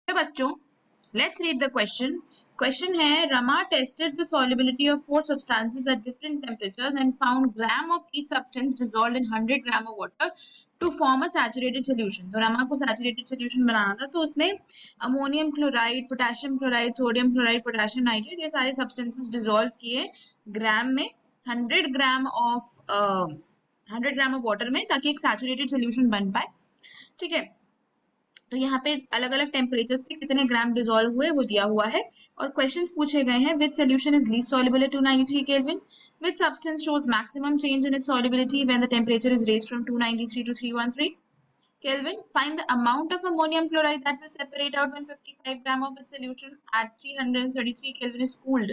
तो बच्चों, let's read the question. Question है, Rama tested the solubility of 4 substances at different temperatures and found gram of each substance dissolved in 100 gram of water to form a saturated solution। तो रमा को saturated solution बनाना था, तो उसने ammonium chloride, potassium chloride, sodium chloride, potassium nitrate, ये सारे substances dissolve किए ग्राम में 100 ग्राम of water में, ताकि एक सैचुरेटेड सोल्यूशन बन पाए। ठीक है, तो यहाँ पे अलग अलग टेम्परेचर्स पे कितने ग्राम डिसॉल्व हुए वो दिया हुआ है, और क्वेश्चंस पूछे गए हैं। Which solution is least soluble at 293 kelvin, which substance shows maximum change in its solubility when the temperature is raised from 293 to 313 Kelvin. Find the amount of ammonium chloride that will separate out when 55 gram of its solution at 333 Kelvin is cooled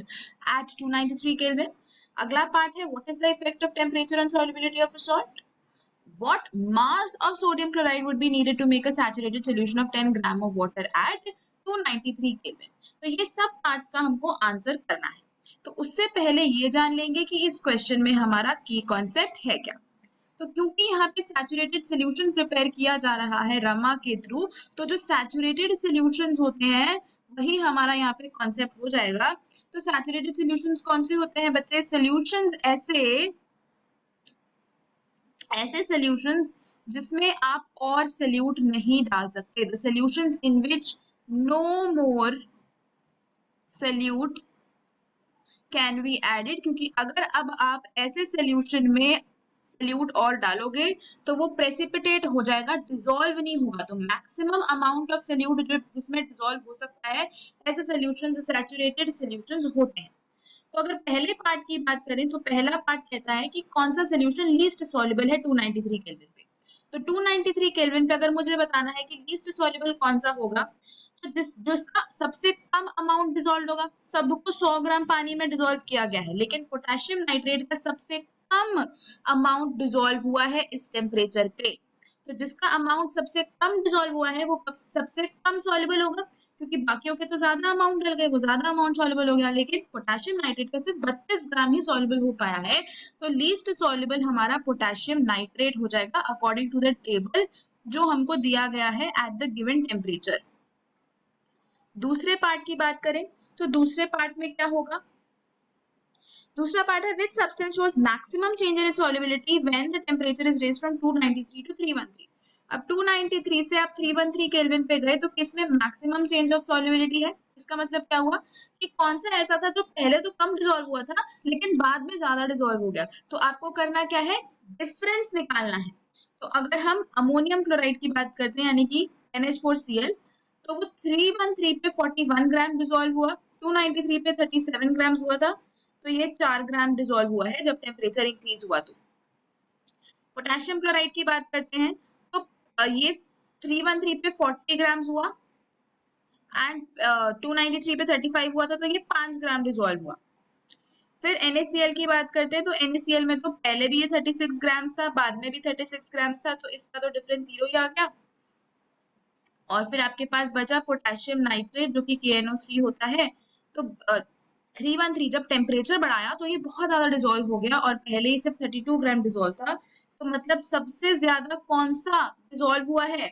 at 293 Kelvin. अगला part है, what is the effect of temperature on solubility of a salt? What mass of sodium chloride would be needed to make a saturated solution of 10 gram of water at 293 Kelvin? तो ये सब parts का हमको answer करना है। तो उससे पहले ये जान लेंगे कि इस क्वेश्चन में हमारा की कॉन्सेप्ट है क्या। तो क्योंकि यहाँ पे सैचुरेटेड सोल्यूशन प्रिपेयर किया जा रहा है रमा के थ्रू, तो जो सैचुरेटेड सोल्यूशंस होते हैं वही हमारा यहाँ पे कॉन्सेप्ट हो जाएगा। तो सैचुरेटेड सोल्यूशंस कौन से होते हैं बच्चे? सोल्यूशंस ऐसे सॉल्यूशंस जिसमें आप और सल्यूट नहीं डाल सकते, the solutions in which no more salute can be added. क्योंकि अगर अब आप ऐसे सॉल्यूशन में सल्यूट और डालोगे तो वो प्रेसिपिटेट हो जाएगा, डिसॉल्व नहीं होगा। तो मैक्सिमम अमाउंट ऑफ सल्यूट जो जिसमें डिसॉल्व हो सकता है, ऐसे सॉल्यूशंस सैचुरेटेड सॉल्यूशंस होते हैं। तो अगर पहले पार्ट की बात करें तो पहला पार्ट कहता है कि कौन सा सोल्यूशन लीस्ट सॉल्युबल है 293 केल्विन पे। तो 293 केल्विन पे अगर मुझे बताना है कि लीस्ट सॉल्युबल कौन सा होगा, तो जिसका सबसे कम अमाउंट डिसॉल्व होगा। सबको 100 ग्राम पानी में डिसॉल्व किया गया है, लेकिन पोटेशियम नाइट्रेट का सबसे कम अमाउंट डिसॉल्व हुआ है इस टेम्परेचर पे। तो जिसका अमाउंट सबसे कम डिसॉल्व हुआ है वो सबसे कम सॉल्युबल होगा, क्योंकि बाकियों के तो ज्यादा अमाउंट डल गए, वो ज्यादा अमाउंट सॉल्युबल हो गया, लेकिन पोटेशियम नाइट्रेट का सिर्फ 32 ग्राम ही सॉल्युबल हो पाया है। तो लीस्ट सॉल्युबल हमारा पोटेशियम नाइट्रेट हो जाएगा अकॉर्डिंग टू द टेबल जो हमको दिया गया है एट द गिवन टेम्परेचर। दूसरे पार्ट की बात करें तो दूसरे पार्ट में क्या होगा? दूसरा पार्ट है, विच substance shows maximum change in its solubility when the temperature is raised from 293 to 313। अब 293 से आप 313 केल्विन पे गए तो किसमें मैक्सिमम चेंज ऑफ सॉल्युबिलिटी है? इसका मतलब क्या हुआ कि कौन सा ऐसा था जो पहले तो कम डिसॉल्व हुआ था लेकिन बाद में ज्यादा डिसॉल्व हो गया। तो आपको करना क्या है? डिफरेंस निकालना है। तो अगर हम अमोनियम क्लोराइड की बात करते हैं यानी कि NH4Cl, तो वो 313 पे 41 ग्राम डिसॉल्व हुआ, 293 पे 37 ग्राम हुआ था, तो ये 4 ग्राम डिसॉल्व हुआ है जब टेम्परेचर इंक्रीज हुआ। तो पोटेशियम क्लोराइड की बात करते हैं तो ये 313 पे 40 ग्राम हुआ एंड 293 पे 35 हुआ था, तो ये 5 ग्राम डिसॉल्व हुआ। फिर NaCl की बात करते हैं तो NaCl में तो पहले भी ये 36 ग्राम था, बाद में भी 36 ग्राम था, तो इसका तो डिफरेंस 0 ही आ गया। और फिर आपके पास बचा पोटेशियम नाइट्रेट जो कि KNO3 होता है। तो 313 जब टेम्परेचर बढ़ाया तो ये बहुत ज्यादा डिसॉल्व हो गया, और पहले ही सिर्फ 32 ग्राम डिसॉल्व था। तो मतलब सबसे ज्यादा कौन सा डिसॉल्व हुआ है?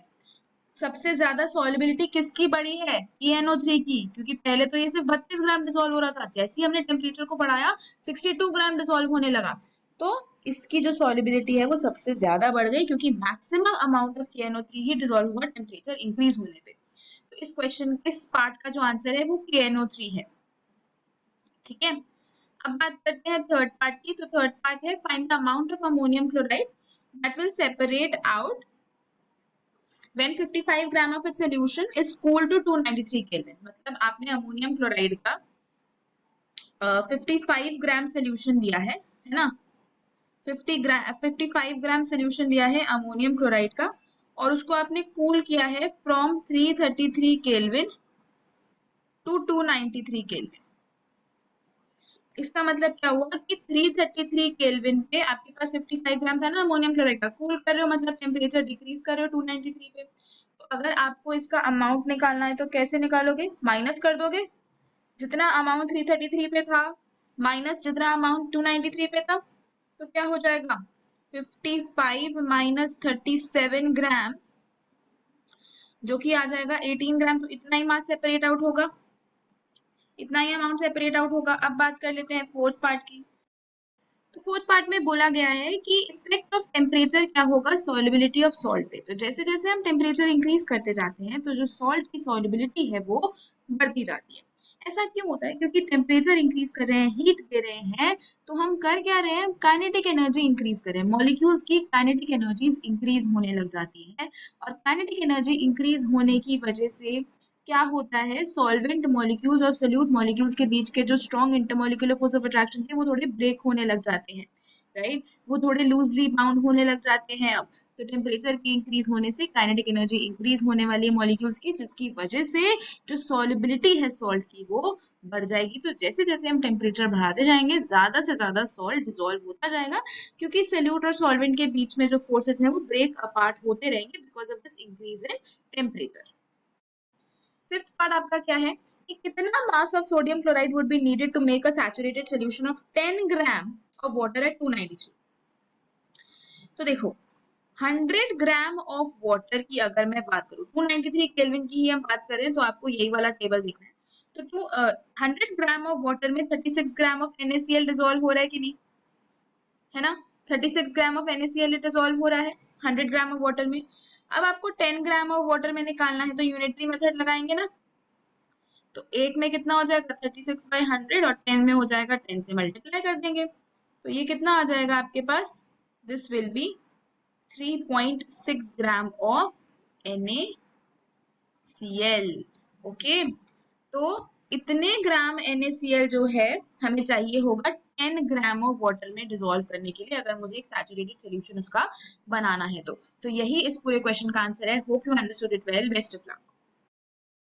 सबसे ज्यादा सॉल्युबिलिटी किसकी बढ़ी है? KNO3 की, क्योंकि पहले तो ये सिर्फ 32 ग्राम डिसॉल्व हो रहा था, जैसे ही हमने टेम्परेचर को बढ़ाया 62 ग्राम डिसॉल्व होने लगा। तो इसकी जो सॉल्युबिलिटी है वो सबसे ज्यादा बढ़ गई, क्योंकि maximum amount of KNO3 he dissolve हुआ टेम्परेचर इंक्रीज होने पे। तो इस क्वेश्चन इस पार्ट का जो आंसर है वो KNO3 है। ठीक है, अब बात करते हैं थर्ड पार्ट की। तो थर्ड पार्ट है, find the amount of ammonium chloride that will separate out when 55 gram of its solution is cooled to 293 kelvin. मतलब आपने अमोनियम क्लोराइड का 55 ग्राम सोल्यूशन लिया है ना, 55 ग्राम सोल्यूशन लिया है अमोनियम क्लोराइड का, और उसको आपने कूल किया है फ्रॉम 333 केल्विन टू 293 केल्विन। इसका मतलब क्या हुआ कि 333 केल्विन पे आपके पास 55 ग्राम था ना अमोनियम क्लोराइड का, कूल कर रहे हो मतलब टेम्परेचर डिक्रीज कर रहे हो 293 पे। तो अगर आपको इसका अमाउंट निकालना है तो कैसे निकालोगे? माइनस कर दोगे, जितना अमाउंट 333 पे था माइनस जितना अमाउंट 293 पे था, तो क्या हो जाएगा? 55 माइनस 37 ग्राम जो कि आ जाएगा 18 ग्राम। तो इतना ही मास सेपरेट आउट होगा, इतना ही अमाउंट सेपरेट आउट होगा। अब बात कर लेते हैं फोर्थ पार्ट की। तो फोर्थ पार्ट में बोला गया है कि इफेक्ट ऑफ टेम्परेचर क्या होगा सॉल्युबिलिटी ऑफ सॉल्ट पे। तो जैसे जैसे हम टेम्परेचर इंक्रीज करते जाते हैं तो जो सॉल्ट की सॉल्युबिलिटी है वो बढ़ती जाती है। ऐसा क्यों होता है? क्योंकि टेम्परेचर इंक्रीज कर रहे हैं, हीट दे रहे हैं, तो हम कर क्या रहे हैं, काइनेटिक एनर्जी इंक्रीज कर रहे हैं। मॉलिक्यूल्स की काइनेटिक एनर्जीज इंक्रीज होने लग जाती है, और काइनेटिक एनर्जी इंक्रीज होने की वजह से क्या होता है, सॉल्वेंट मॉलिक्यूल्स और सोल्यूट मॉलिक्यूल्स के बीच के जो strong intermolecular force of attraction थे वो थोड़े ब्रेक होने लग जाते हैं, राइट। वो थोड़े लूजली बाउंड होने लग जाते हैं। अब तो टेम्परेचर की इंक्रीज होने से काइनेटिक एनर्जी इंक्रीज होने वाली है मॉलिक्यूल्स की, जिसकी वजह से जो सॉल्युबिलिटी है सॉल्ट की वो बढ़ जाएगी। तो जैसे जैसे हम टेम्परेचर बढ़ाते जाएंगे ज्यादा से ज्यादा सॉल्ट डिसॉल्व होता जाएगा, क्योंकि सोल्यूट और सॉल्वेंट के बीच में जो फोर्सेस हैं वो ब्रेक अपार्ट होते रहेंगे because of this increase in temperature. Fifth part आपका क्या है कि कितना mass of sodium chloride would be needed to make a saturated solution of 10 gram of water at 293। तो देखो 100 ग्राम ऑफ वाटर की अगर मैं बात करूं, 293 केल्विन की ही हम बात करें, तो आपको यही वाला टेबल देखना है। तो 100 ग्राम ऑफ वाटर में 36 ग्राम ऑफ NaCl डिसॉल्व हो रहा है कि नहीं, है ना। 36 ग्राम ऑफ NaCl डिसॉल्व हो रहा है 100 ग्राम ऑफ वाटर में। अब आपको 10 ग्राम ऑफ वाटर में निकालना है, तो यूनिटरी मेथड लगाएंगे ना। तो एक में कितना हो जाएगा 36/100, और 10 में हो जाएगा 10 से मल्टीप्लाई कर देंगे। तो ये कितना आ जाएगा आपके पास, this will be 3.6 gram of NaCl। Okay, तो इतने ग्राम NaCl जो है हमें चाहिए होगा 10 ग्राम ऑफ वाटर में डिसॉल्व करने के लिए, अगर मुझे एक सैचुरेटेड सॉल्यूशन उसका बनाना है। तो यही इस पूरे क्वेश्चन का आंसर है। Hope you understood it well. Best of luck.